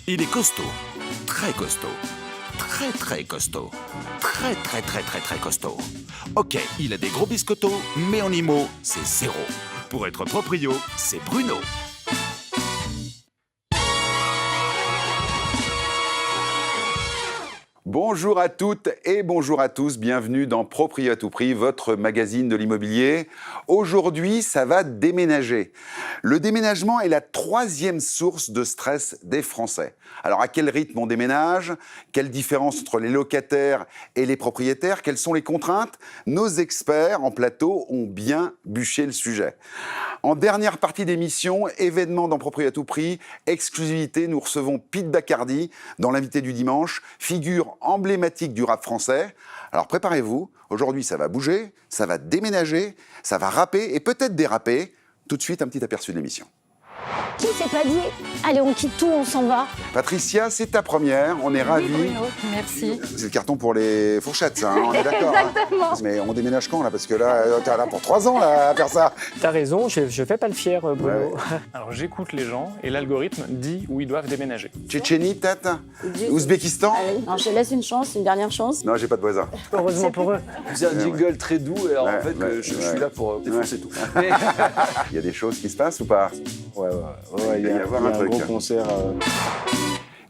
Il est costaud, très costaud, très très costaud, très très très très très costaud. Ok, il a des gros biscottos, mais en IMO, c'est 0. Pour être proprio, c'est Bruno. Bonjour à toutes et bonjour à tous, bienvenue dans Proprio à tout prix, votre magazine de l'immobilier. Aujourd'hui, ça va déménager. Le déménagement est la troisième source de stress des Français. Alors à quel rythme on déménage? Quelle différence entre les locataires et les propriétaires? Quelles sont les contraintes? Nos experts en plateau ont bien bûché le sujet. En dernière partie d'émission, événement dans Proprio à tout prix, exclusivité, nous recevons Pete Bacardi dans l'invité du dimanche, figure emblématique du rap français. Alors préparez-vous, aujourd'hui ça va bouger, ça va déménager, ça va rapper et peut-être déraper. Tout de suite, un petit aperçu de l'émission. Qui s'est pas dit « Allez, on quitte tout, on s'en va ». Patricia, c'est ta première, on est ravis. Bruno, merci. C'est le carton pour les fourchettes, ça, hein, on est d'accord. Exactement. Mais on déménage quand, là? Parce que là, t'es là pour 3 ans, là, à faire ça. T'as raison, je fais pas le fier, Bruno. Ouais. Alors j'écoute les gens et l'algorithme dit où ils doivent déménager. Tchétchénie, peut-être? Ouzbékistan? Alors, je laisse une chance, une dernière chance. Non, j'ai pas de voisin. Heureusement pour eux. C'est un jingle très doux, et alors Ouais, en fait, ouais, je ouais. suis là pour défoncer tout. Mais... Il y a des choses qui se passent ou pas? il va y avoir un truc. gros concert.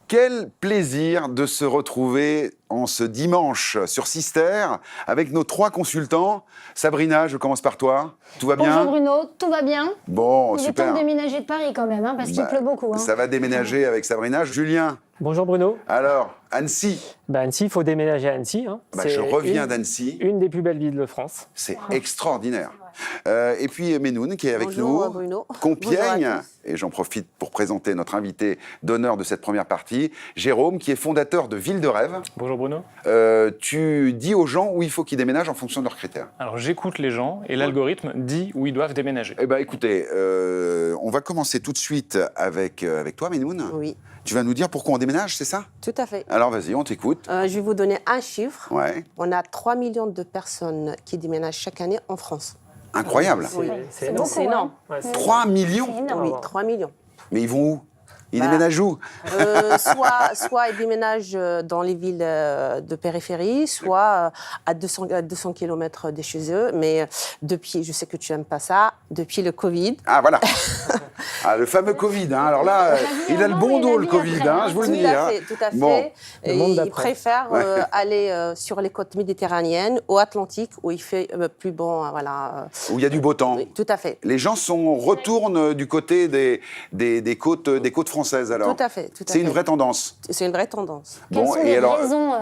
Quel plaisir de se retrouver en ce dimanche sur Sister avec nos 3 consultants. Sabrina, je commence par toi. Tout va bien? Bonjour Bruno, tout va bien? Bon, Il est temps super. de déménager de Paris quand même, hein, parce qu'il Bah, pleut beaucoup. Hein. Ça va déménager avec Sabrina. Julien, Bonjour Bruno. alors, Annecy. Annecy, il faut déménager à Annecy. Hein. Bah, C'est je reviens d'Annecy. une des plus belles villes de France. C'est extraordinaire. Et puis Ménoun qui est avec Bonjour, nous. Bruno. Compiègne, Bonjour à tous. et j'en profite pour présenter notre invité d'honneur de cette première partie, Jérôme, qui est fondateur de Ville de Rêve. Bonjour Bruno. Tu dis aux gens où il faut qu'ils déménagent en fonction de leurs critères. Alors j'écoute les gens et l'algorithme dit où ils doivent déménager. Eh bien, écoutez, on va commencer tout de suite avec toi, Ménoun. Oui, Tu vas nous dire pourquoi on déménage, c'est ça? tout à fait. Alors, vas-y, on t'écoute. Je vais vous donner un chiffre. Ouais, On a 3 millions de personnes qui déménagent chaque année en France. incroyable. Oui. C'est C'est énorme. C'est énorme. Ouais, c'est- 3 millions. C'est énorme. Oui, 3 millions. Mais ils vont où? Ils Bah, déménagent où? Soit ils déménagent dans les villes de périphérie, soit à 200 km de chez eux. Mais depuis, je sais que tu n'aimes pas ça, depuis le Covid. Ah, voilà. Ah, le fameux Covid. Hein. Alors là, il a le bon avant et dos, la le vie Covid, après, hein, hein. je vous le Tout dis. à Hein. fait, tout à fait. Bon. Le monde Ils d'après. préfèrent aller sur les côtes méditerranéennes ou atlantiques où il fait plus bon, voilà. Où il y a du beau temps. Oui, tout à fait. Les gens retournent du côté des côtes françaises, alors. Tout à fait. Tout à C'est une fait. vraie tendance. C'est une vraie tendance. Quelles Bon, sont et les alors, raisons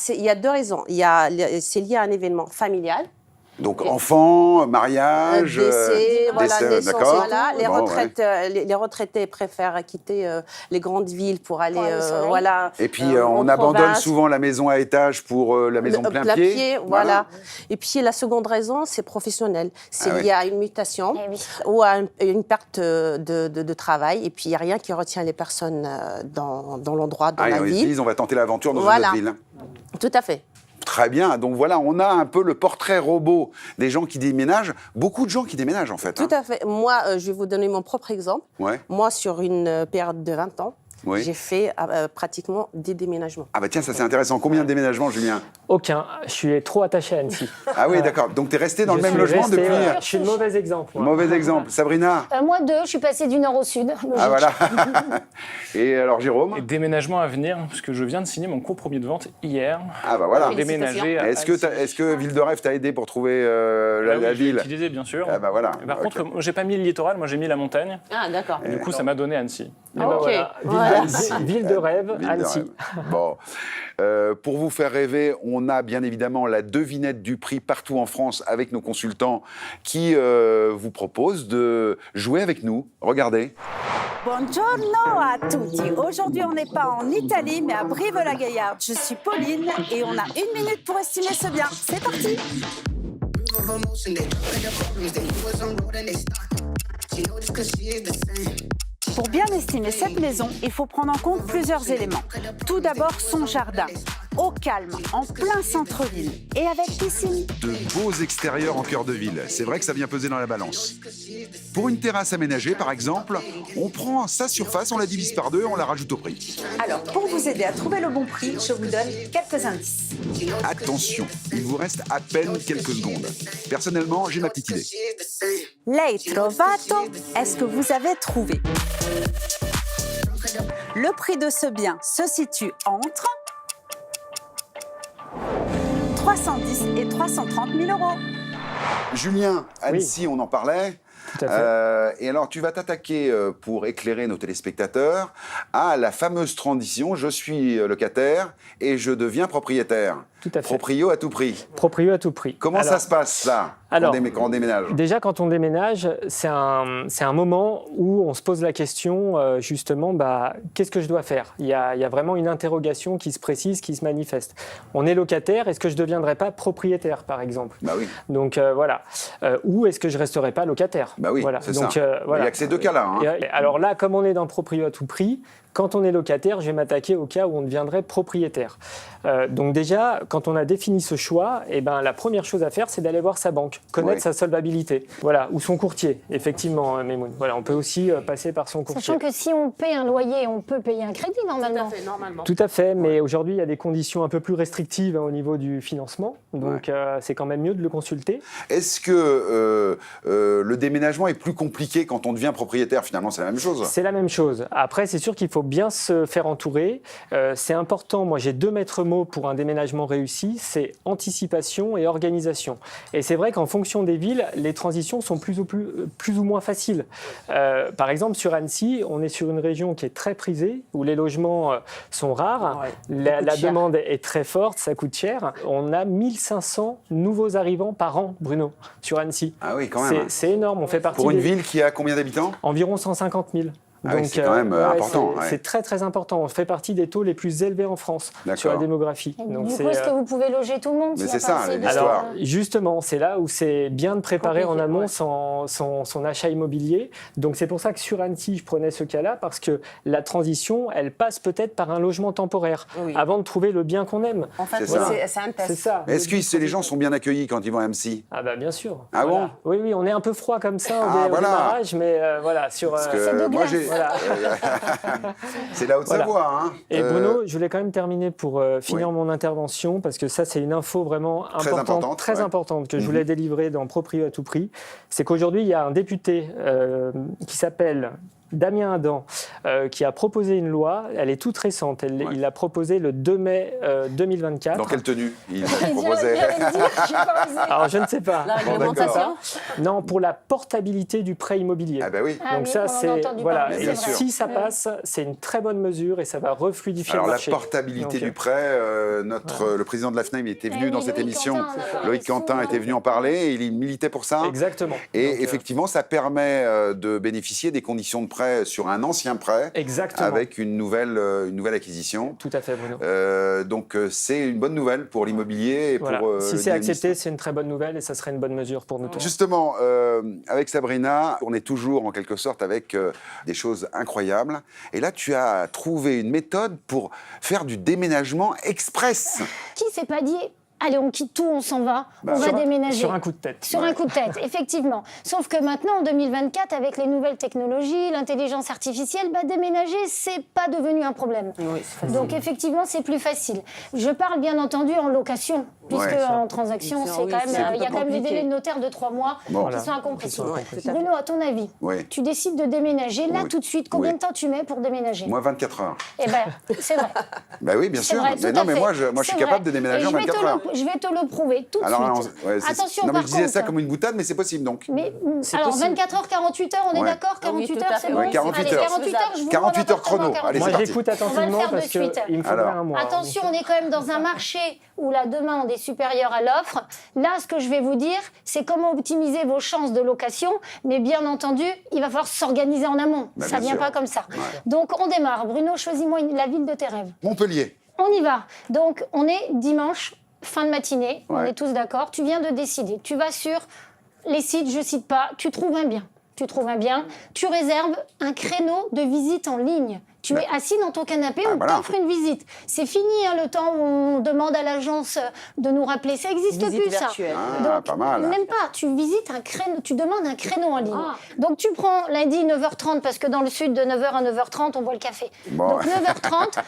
Il y a 2 raisons. C'est lié à un événement familial. donc enfants, mariage, Décès, voilà, décès, naissance, d'accord. voilà. Les, Bon, retraites, les retraités préfèrent quitter les grandes villes pour aller, Pour aller au soleil. voilà. Et puis en on abandonne province. souvent la maison à étage pour la maison Le- plein pied. voilà. Et puis la seconde raison, c'est professionnel. C'est Ah lié à une mutation Eh oui. ou à une perte de travail. Et puis il n'y a rien qui retient les personnes dans l'endroit, dans Ah, la ils ville. disent on va tenter l'aventure dans une Voilà. autre ville. Tout à fait. Très bien. Donc voilà, on a un peu le portrait robot des gens qui déménagent. Beaucoup de gens qui déménagent en fait. Tout à fait. Moi, je vais vous donner mon propre exemple. Ouais. Moi, sur une période de 20 ans, Oui. j'ai fait pratiquement des déménagements. Ah bah tiens, ça c'est intéressant. Combien de déménagements, Julien? Aucun. Je suis trop attaché à Annecy. Ah oui, d'accord. Donc tu es resté dans le Je même suis logement resté, depuis... voilà. Je suis le mauvais exemple. moi. Mauvais exemple. Sabrina? Moi 2, je suis passée du nord au sud. Logique. Ah voilà. Et alors Jérôme? Et déménagement à venir, parce que je viens de signer mon compromis de vente hier. Ah bah voilà. Déménager à Est-ce que Ville de Rêve t'a aidé pour trouver Ah oui, la je l'ai ville? utilisé bien sûr. Ah bah voilà. Et par Ok. contre, moi, j'ai pas mis le littoral, moi j'ai mis la montagne. Ah, d'accord. Du coup, ça m'a donné Annecy. Et ben Ok. voilà. Voilà. Ville de rêve, Ville de Annecy. Rêve. Bon. Pour vous faire rêver, on a bien évidemment la devinette du prix partout en France avec nos consultants qui vous proposent de jouer avec nous. Regardez. Buongiorno a tutti. Aujourd'hui, on n'est pas en Italie, mais à Brive-la-Gaillarde. Je suis Pauline et on a 1 minute pour estimer ce bien. C'est parti. Pour bien estimer cette maison, il faut prendre en compte plusieurs éléments. Tout d'abord, son jardin. au calme, en plein centre-ville et avec piscine. De beaux extérieurs en cœur de ville. C'est vrai que ça vient peser dans la balance. Pour une terrasse aménagée, par exemple, on prend sa surface, on la divise par 2 et on la rajoute au prix. Alors, pour vous aider à trouver le bon prix, je vous donne quelques indices. Attention, il vous reste à peine quelques secondes. Personnellement, j'ai ma petite idée. L'hai trovato, est-ce que vous avez trouvé? Le prix de ce bien se situe entre 310 et 330 000 euros. Julien, Annecy, on en parlait. Tout à fait. Et alors, tu vas t'attaquer, pour éclairer nos téléspectateurs, à la fameuse transition « Je suis locataire et je deviens propriétaire ». Tout à fait. Proprio à tout prix. Proprio à tout prix. Comment ça se passe, là, quand on déménage? Déjà, quand on déménage, c'est un moment où on se pose la question, justement, qu'est-ce que je dois faire? Il y a vraiment une interrogation qui se précise, qui se manifeste. On est locataire, est-ce que je ne deviendrai pas propriétaire, par exemple? Bah oui. Donc, voilà. Ou est-ce que je ne resterai pas locataire? Bah oui, voilà. c'est Donc, ça. voilà. Il n'y a que ces deux cas-là. Hein. Alors là, comme on est dans proprio à tout prix, quand on est locataire, je vais m'attaquer au cas où on deviendrait propriétaire. Donc déjà, quand on a défini ce choix, la première chose à faire, c'est d'aller voir sa banque, connaître sa solvabilité, voilà, ou son courtier, effectivement, Memoun. Voilà, on peut aussi passer par son courtier. Sachant que si on paie un loyer, on peut payer un crédit normalement. Tout à fait, normalement. Tout à fait, mais aujourd'hui, il y a des conditions un peu plus restrictives au niveau du financement, donc c'est quand même mieux de le consulter. Est-ce que le déménagement est plus compliqué quand on devient propriétaire? Finalement, c'est la même chose. C'est la même chose. Après, c'est sûr qu'il faut bien se faire entourer. C'est important. Moi, j'ai 2 maîtres mots pour un déménagement réussi, c'est anticipation et organisation. Et c'est vrai qu'en fonction des villes, les transitions sont plus ou moins faciles. Par exemple, sur Annecy, on est sur une région qui est très prisée, où les logements sont rares, la demande est très forte, ça coûte cher. On a 1500 nouveaux arrivants par an, Bruno, sur Annecy. Ah oui, quand même. C'est énorme. On fait partie Pour une ville qui a combien d'habitants? Environ 150 000. Ah oui, c'est quand même important. C'est très très important. On fait partie des taux les plus élevés en France sur la démographie. Donc du coup, est-ce que vous pouvez loger tout le monde? Mais c'est ça, l'histoire. Alors justement, c'est là où c'est bien de préparer en amont son achat immobilier. Donc c'est pour ça que sur Annecy, je prenais ce cas-là, parce que la transition, elle passe peut-être par un logement temporaire, avant de trouver le bien qu'on aime. En fait, c'est un test. C'est ça. Est-ce que les gens sont bien accueillis quand ils vont à Annecy? Ah bah bien sûr. Ah bon? Oui, on est un peu froid comme ça au voilà. démarrage, mais voilà. Parce que moi, c'est la Haute-Savoie. Hein. Et Bruno, je voulais quand même terminer pour finir mon intervention, parce que ça, c'est une info vraiment très importante que je voulais délivrer dans Proprio à tout prix. C'est qu'aujourd'hui, il y a un député qui s'appelle Damien Adam, qui a proposé une loi, elle est toute récente, il l'a proposée le 2 mai 2024. Dans quelle tenue il proposait? Alors je ne sais pas. La réglementation? Non, pour la portabilité du prêt immobilier. Ah bah oui. Donc ça, c'est voilà. Et sûr. si ça passe, c'est une très bonne mesure et ça va refluidifier le marché. Alors la portabilité du prêt, le président de la FNAIM était venu dans cette émission. Loïc Quentin était venu en parler et il militait pour ça. Exactement. Et effectivement, ça permet de bénéficier des conditions de prêt sur un ancien prêt. Exactement. Avec une nouvelle acquisition. Tout à fait, Bruno. Donc c'est une bonne nouvelle pour l'immobilier et voilà. pour si c'est accepté, c'est une très bonne nouvelle et ça serait une bonne mesure pour nous tous. Justement, avec Sabrina, on est toujours en quelque sorte avec des choses incroyables. Et là, tu as trouvé une méthode pour faire du déménagement express. Qui s'est pas dit allez, on quitte tout, on s'en va, on va déménager. Sur un coup de tête. Sur un coup de tête, effectivement. Sauf que maintenant, en 2024, avec les nouvelles technologies, l'intelligence artificielle, déménager, c'est pas devenu un problème. Oui, c'est facile. Donc, effectivement, c'est plus facile. Je parle bien entendu en location, puisque en transaction, il y a quand même des délais de notaire de 3 mois qui sont incompressibles. Bruno, à ton avis, tu décides de déménager, là, tout de suite, combien de temps tu mets pour déménager? Moi, 24 heures. Eh bien, c'est vrai. Ben oui, bien sûr. Vrai, mais non, mais moi, je suis capable de déménager en 24 heures. Je vais te le prouver tout de suite. Attention, non, mais je disais ça comme une boutade, mais c'est possible donc. Mais alors, 24 heures, 48 heures, on est d'accord? 48 heures, c'est bon? Ouais, 48 heures. 48 heures, je vous 48 heures chrono. Allez, moi, c'est parti. j'écoute attentivement parce qu'il me faudrait un mois. Attention, on est quand même dans un marché où la demande est supérieure à l'offre. Là, ce que je vais vous dire, c'est comment optimiser vos chances de location. Mais bien entendu, il va falloir s'organiser en amont. Ça ne vient pas comme ça. Donc, on démarre. Bruno, choisis-moi la ville de tes rêves. Montpellier. On y va. Donc, on est dimanche, fin de matinée. On est tous d'accord. Tu viens de décider. Tu vas sur les sites, je ne cite pas. Tu trouves un bien. Tu réserves un créneau de visite en ligne. Tu es assis dans ton canapé, on voilà. t'offre une visite. C'est fini le temps où on demande à l'agence de nous rappeler. Ça n'existe Visite plus, ça. virtuelle. Donc, pas mal. même pas. Tu visites un créneau, tu demandes un créneau en ligne. Donc, tu prends lundi 9h30, parce que dans le sud, de 9h à 9h30, on boit le café. Bon. Donc, 9h30,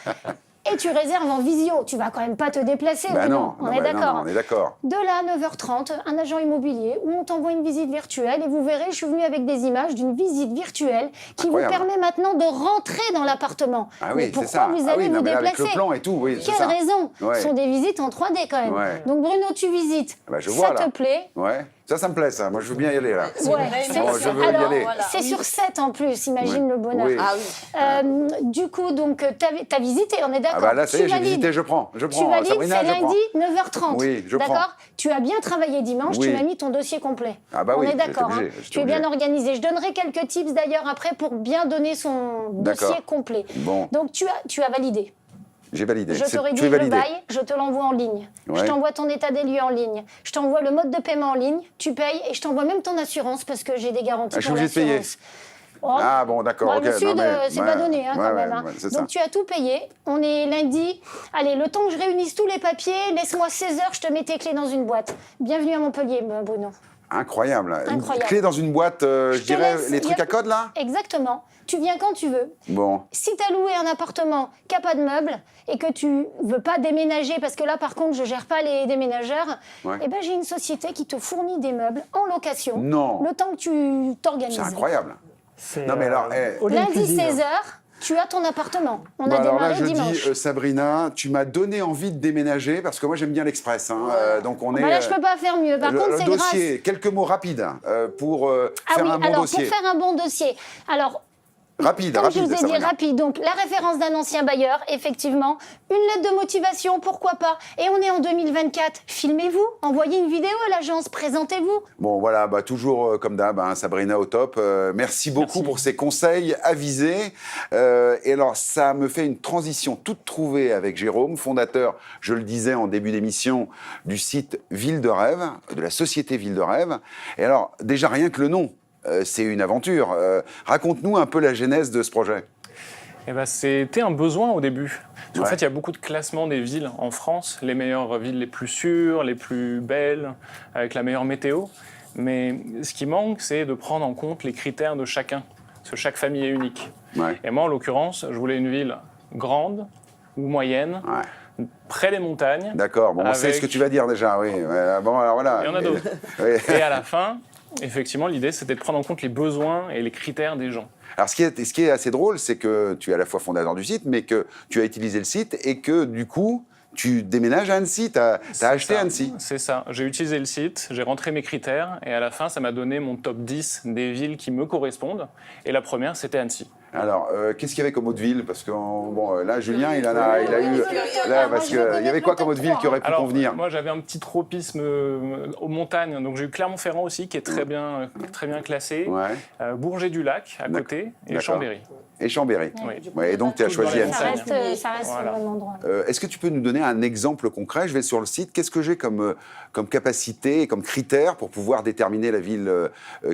et tu réserves en visio. Tu vas quand même pas te déplacer, Bah Bruno. non, On non, est bah non, d'accord. non, on est d'accord. De là, 9h30, un agent immobilier où on t'envoie une visite virtuelle et vous verrez, je suis venue avec des images d'une visite virtuelle qui Incroyable. vous permet maintenant de rentrer dans l'appartement. Ah Mais oui, c'est pourquoi ça. vous Ah allez oui, non, vous mais là, avec déplacer? le plan et tout, oui, c'est Quelle ça. raison? Ouais. Ce sont des visites en 3D quand même. Ouais. Donc Bruno, tu visites. Bah, je ça vois, là. te plaît? Ouais, ça me plaît, ça. Moi, je veux bien y aller, là. Ouais. Bon, je veux y Alors, aller. c'est sur 7 en plus, imagine Oui. le bonheur. Oui. Ah oui. Du coup, donc, t'as visité, on est d'accord. Ah bah là, ça y est, Tu j'ai valides. visité, je prends. Je Tu prends, valides, Sabrina, c'est je prends. lundi, 9h30. Oui, je prends. D'accord. Tu as bien travaillé dimanche, Oui. tu m'as mis ton dossier complet. Ah bah on oui, est j'étais d'accord. obligé, hein. j'étais Tu es bien obligé. organisé. Je donnerai quelques tips d'ailleurs après pour bien donner son D'accord. dossier complet. Bon. Donc tu as validé. J'ai validé. Je te Tu es rédige le validé. bail, je te l'envoie en ligne. Ouais. Je t'envoie ton état des lieux en ligne. Je t'envoie le mode de paiement en ligne. Tu payes et je t'envoie même ton assurance parce que j'ai des garanties Ah, je suis pour obligé de payer. l'assurance. Oh. Ah bon, d'accord, Dans ok. le sud, non, mais- c'est ouais, pas donné quand ouais, même. ouais, hein. ouais, c'est Donc ça. tu as tout payé. On est lundi. Allez, le temps que je réunisse tous les papiers, laisse-moi 16 heures, je te mets tes clés dans une boîte. Bienvenue à Montpellier, Bruno. Incroyable. Une Incroyable. clé dans une boîte, je te dirais, laisse, les trucs y a- à code, là. Exactement. Tu viens quand tu veux. Bon. Si tu as loué un appartement qui n'a pas de meubles et que tu veux pas déménager, parce que là, par contre, je gère pas les déménageurs, Ouais. eh ben, j'ai une société qui te fournit des meubles en location. Non. Le temps que tu t'organises. C'est incroyable. C'est, Non, mais alors, all Lundi, inclusive. 16h, tu as ton appartement. On Bon, a alors là, démarré je dimanche. dis, Sabrina, tu m'as donné envie de déménager parce que moi, j'aime bien l'Express. Hein, donc, on est. Bah là, je peux pas faire mieux. Par contre, le c'est dossier, quelques mots rapides pour Ah faire oui, un bon alors dossier. pour faire un bon dossier. Alors, Rapide, comme je rapide, vous ai dit, Sabrina. rapide. Donc, la référence d'un ancien bailleur, effectivement. Une lettre de motivation, pourquoi pas. Et on est en 2024. Filmez-vous, envoyez une vidéo à l'agence, présentez-vous. Bon, voilà, bah, toujours comme d'hab, hein, Sabrina au top. Merci beaucoup pour ces conseils avisés. Et alors, ça me fait une transition toute trouvée avec Jérôme, fondateur, je le disais en début d'émission, du site Ville de Rêve, de la société Ville de Rêve. Et alors, déjà, rien que le nom, c'est une aventure. Raconte-nous un peu la genèse de ce projet. Eh ben, c'était un besoin au début. Parce qu'en Ouais. fait, il y a beaucoup de classements des villes en France, les meilleures villes les plus sûres, les plus belles, avec la meilleure météo. Mais ce qui manque, c'est de prendre en compte les critères de chacun, parce que chaque famille est unique. Ouais. Et moi, en l'occurrence, je voulais une ville grande ou moyenne, Ouais. près des montagnes. D'accord, bon, on sait Avec- ce que tu vas dire déjà, oui. Bon, alors voilà. Il y en a d'autres. Oui. Et à la fin, effectivement, l'idée, c'était de prendre en compte les besoins et les critères des gens. Alors, ce qui est assez drôle, c'est que tu es à la fois fondateur du site, mais que tu as utilisé le site et que, du coup, tu déménages à Annecy. Tu as acheté ça. Annecy. C'est ça. J'ai utilisé le site, j'ai rentré mes critères et à la fin, ça m'a donné mon top 10 des villes qui me correspondent. Et la première, c'était Annecy. Alors, qu'est-ce qu'il y avait comme autre ville? Parce que, bon, là, Julien, il a eu... Là, parce qu'il y avait quoi comme autre ville qui aurait pu Alors, convenir? moi, j'avais un petit tropisme aux montagnes. Donc, j'ai eu Clermont-Ferrand aussi, qui est très bien classé. Ouais, Bourget-du-Lac, à côté, et D'accord. Chambéry. et Chambéry. Oui. Ouais, et donc, tu as Tout choisi dans la Annecy. Ça reste Voilà. le bon endroit. Est-ce que tu peux nous donner un exemple concret? Je vais sur le site. Qu'est-ce que j'ai comme capacité et comme critère pour pouvoir déterminer la ville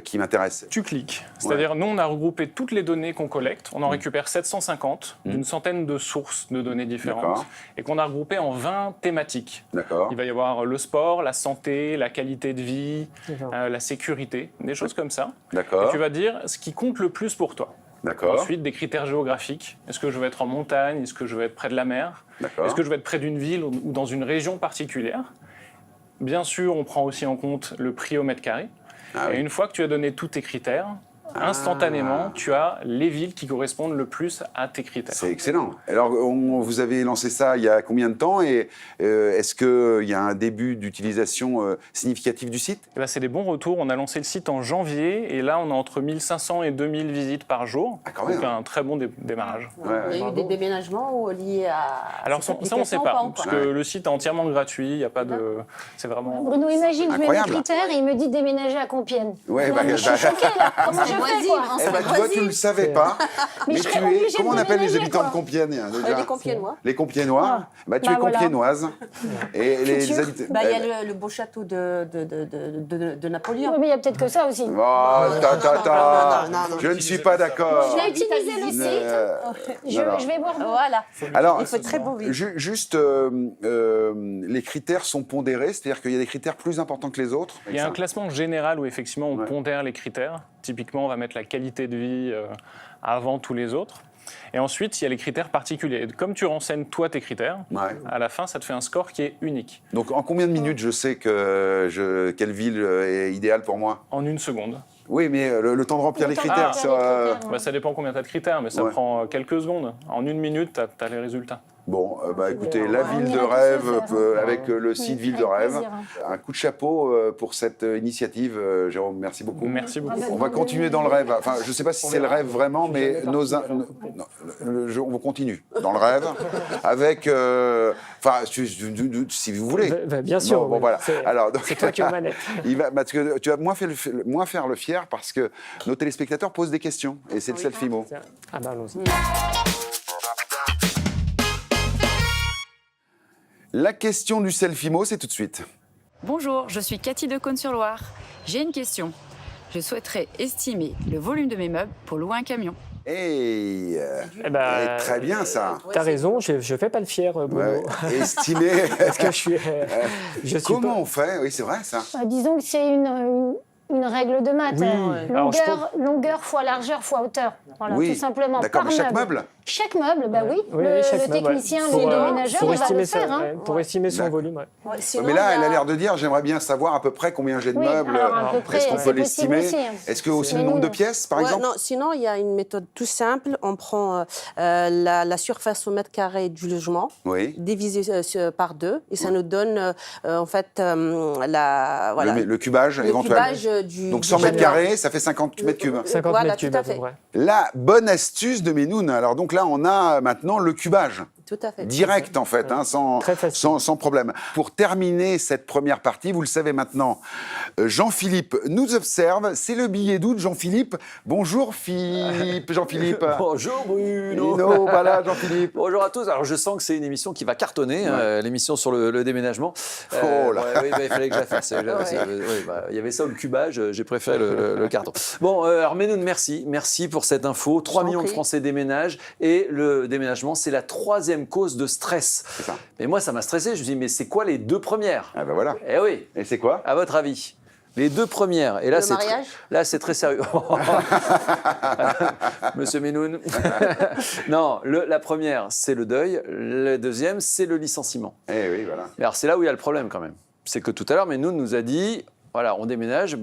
qui m'intéresse? Tu cliques. C'est-à-dire, nous, on a regroupé toutes les données qu'on collecte. On en récupère 750 d'une centaine de sources de données différentes D'accord. et qu'on a regroupé en 20 thématiques. D'accord. Il va y avoir le sport, la santé, la qualité de vie, la sécurité, des choses comme ça. Et D'accord. tu vas dire ce qui compte le plus pour toi. D'accord. Ensuite, des critères géographiques. Est-ce que je veux être en montagne? Est-ce que je veux être près de la mer? D'accord. Est-ce que je veux être près d'une ville ou dans une région particulière? Bien sûr, on prend aussi en compte le prix au mètre carré. Ah Et oui. une fois que tu as donné tous tes critères, instantanément, tu as les villes qui correspondent le plus à tes critères. C'est excellent. Alors, vous avez lancé ça il y a combien de temps? Et est-ce qu'il y a un début d'utilisation significatif du site? Et là, c'est des bons retours. On a lancé le site en janvier et là, on a entre 1500 et 2000 visites par jour. Ah, quand même. Donc, un très bon démarrage. Ouais, Il y a eu des déménagements ou liés à. Alors, cette ça, on ne sait application ou pas, encore parce que le site est entièrement gratuit. Il n'y a pas de. C'est vraiment. Bruno, imagine, je mets mes Incroyable. critères et il me dit de déménager à Compiègne. Ouais, Là, bah, je suis choquée, là. Comment je fait, quoi. Eh ben, tu vois, tu ne le savais pas. Mais Mais je tu serais es. obligée Comment de on appelle les déménager, habitants quoi. de Compiègne déjà Les Compiègnois. Les Compiègnois. Ah. Bah, tu Bah, es voilà. compiègnoise. Et les habitants. Bah, il y a le beau château de Napoléon. Oui, mais il y a peut-être que ça aussi. Oh, non. je ne suis pas d'accord. Je vais utiliser le site. Je vais voir. Voilà. Alors, Il faut très bon vivre. juste, les critères sont pondérés, c'est-à-dire qu'il y a des critères plus importants que les autres. Il y a un classement général où effectivement on Ouais. pondère les critères. Typiquement, on va mettre la qualité de vie avant tous les autres. Et ensuite, il y a les critères particuliers. Et comme tu renseignes toi tes critères, Ouais. à la fin, ça te fait un score qui est unique. Donc, en combien de minutes je sais quelle ville est idéale pour moi? En 1 seconde. Oui, mais le temps de remplir les Le temps de critères. remplir sur, les critères, Bah, ça dépend combien tu as de critères, mais ça Ouais. prend quelques secondes. En 1 minute, tu as les résultats. Bon, écoutez, la On ville de ira tous rêve le faire. avec le site Ville de Avec rêve. plaisir. Un coup de chapeau pour cette initiative, Jérôme. Merci beaucoup. Merci beaucoup. On va continuer dans le rêve. Enfin, je ne sais pas si c'est le rêve vraiment, mais on continue dans le rêve avec. Enfin, si vous voulez. Bien sûr. Bon, oui. voilà. Alors, donc, C'est toi qui es aux manettes. parce que tu vas moins faire le fier parce que nos téléspectateurs posent des questions et c'est le selfie-mot. Ah bah allons-y. La question du selfie-mot, c'est tout de suite. Bonjour, je suis Cathy de Cône-sur-Loire. J'ai une question. Je souhaiterais estimer le volume de mes meubles pour louer un camion. Et Eh ben, très bien ça. T'as raison, je fais pas le fier, Bruno. Ouais. Estimer. Parce que je suis Comment pas- on fait? Oui, c'est vrai ça. Bah, disons que c'est une règle de maths. Oui. Alors, Longueur fois largeur fois hauteur. Voilà, Oui. tout simplement. D'accord, par mais chaque meuble. Chaque meuble, bah oui. Oui, le chaque meuble, technicien, ouais. le Pour, déménageur, pour il va estimer le faire. ça, Hein. ouais, pour estimer son D'accord. volume. Ouais. Ouais, sinon, Mais là, il y elle a l'air de dire, j'aimerais bien savoir à peu près combien j'ai de Oui, meubles. alors à peu près, Est-ce qu'on c'est peut possible l'estimer? aussi. Est-ce que aussi Mais le nombre nous, de pièces, par Ouais, exemple? non, sinon, il y a une méthode tout simple. On prend la surface au mètre carré du logement, Oui. divisé par 2, et ça nous donne, en fait, voilà, Le cubage le éventuel. cubage du Donc du 100 mètres jardin. carrés, ça fait 50 mètres cubes. 50 Voilà, mètres cubes tout à à peu fait. près. La bonne astuce de Ménoun. Alors donc là, on a maintenant le cubage. Tout à fait. Direct en fait, hein, Très facile. sans problème. Pour terminer cette première partie, vous le savez maintenant, Jean-Philippe nous observe. C'est le billet d'août, Jean-Philippe. Bonjour Philippe, Jean-Philippe. Bonjour Bruno. Nino, voilà Jean-Philippe. Bonjour à tous. Alors je sens que c'est une émission qui va cartonner, l'émission sur le déménagement. Oh là. Oui, il fallait que je la fasse. Il y avait ça au cubage, j'ai préféré le carton. Bon, alors Ménoun, merci pour cette info. 3 t'en millions de prie. Français déménagent et le déménagement, c'est la 3e cause de stress. C'est ça. Mais moi, ça m'a stressé. Je me suis dit, mais c'est quoi les 2 premières? Ah ben voilà. Eh oui. Et c'est quoi? À votre avis? Les 2 premières. Et là, Le c'est mariage là, c'est très sérieux. Monsieur Ménoun. Non, la première, c'est le deuil. La deuxième, c'est le licenciement. Eh oui, voilà. Mais alors, c'est là où il y a le problème quand même. C'est que tout à l'heure, Ménoun nous a dit, voilà, on déménage,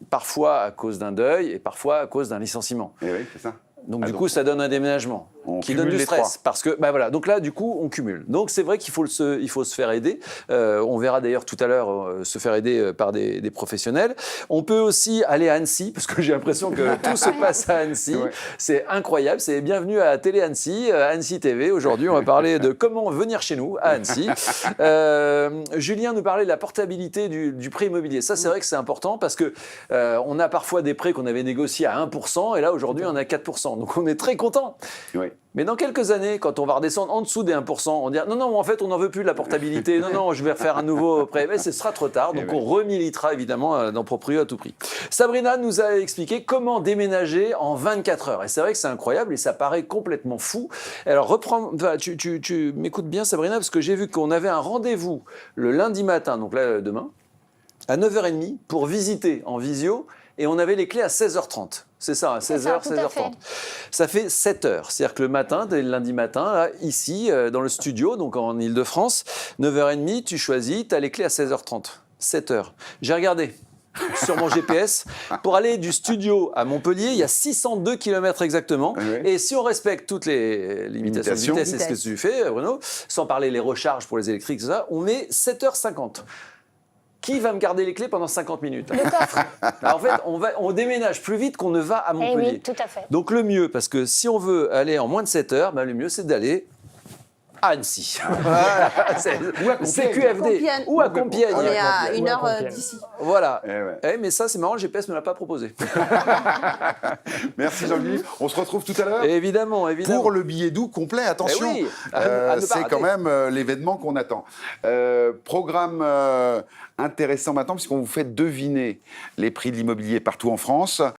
parfois à cause d'un deuil et parfois à cause d'un licenciement. Eh oui, c'est ça. Donc, Ah, du donc, coup, ça donne un déménagement on qui cumule donne du les stress. trois. Parce que, voilà. Donc là, du coup, on cumule. Donc, c'est vrai qu'il faut se faire aider. On verra d'ailleurs tout à l'heure se faire aider par des professionnels. On peut aussi aller à Annecy, parce que j'ai l'impression que tout se passe à Annecy. Ouais. C'est incroyable. C'est bienvenue à Télé Annecy, Annecy TV. Aujourd'hui, on va parler de comment venir chez nous à Annecy. Julien nous parlait de la portabilité du prêt immobilier. Ça, c'est vrai que c'est important parce que on a parfois des prêts qu'on avait négociés à 1% et là, aujourd'hui, on a 4%. Donc, on est très content. Oui. Mais dans quelques années, quand on va redescendre en dessous des 1%, on dira non, en fait, on n'en veut plus de la portabilité. Non, je vais refaire un nouveau prêt. Mais ce sera trop tard. Donc, on remilitera évidemment dans Proprio à tout prix. Sabrina nous a expliqué comment déménager en 24 heures. Et c'est vrai que c'est incroyable et ça paraît complètement fou. Alors, tu m'écoutes bien, Sabrina, parce que j'ai vu qu'on avait un rendez-vous le lundi matin, donc là, demain, à 9h30 pour visiter en visio. Et on avait les clés à 16h30. C'est ça, à 16h, tout à fait. 16h30. Ça fait 7 heures. C'est-à-dire que le matin, dès le lundi matin, là, ici, dans le studio, donc en Ile-de-France, 9h30, tu choisis, tu as les clés à 16h30. 7 heures. J'ai regardé sur mon GPS. Pour aller du studio à Montpellier, il y a 602 km exactement. Oui. Et si on respecte toutes les limitations de vitesse, c'est ce que tu fais, Bruno, sans parler les recharges pour les électriques, tout ça, on met 7h50. Qui va me garder les clés pendant 50 minutes? Le coffre. Alors, en fait, on déménage plus vite qu'on ne va à Eh Montpellier. oui, tout à fait. Donc le mieux, parce que si on veut aller en moins de 7 heures, le mieux c'est d'aller Annecy. Voilà, c'est QFD. Compiègne. Ou à Compiègne. On est à Compiègne. 1 heure Compiègne. d'ici. Voilà. Eh ouais. Eh, mais ça, c'est marrant, le GPS ne me l'a pas proposé. Merci Jean-Philippe. On se retrouve tout à l'heure. Évidemment, évidemment. Pour le billet doux complet, attention, Eh oui, à ne pas c'est rater. quand même l'événement qu'on attend. Programme intéressant maintenant, puisqu'on vous fait deviner les prix de l'immobilier partout en France.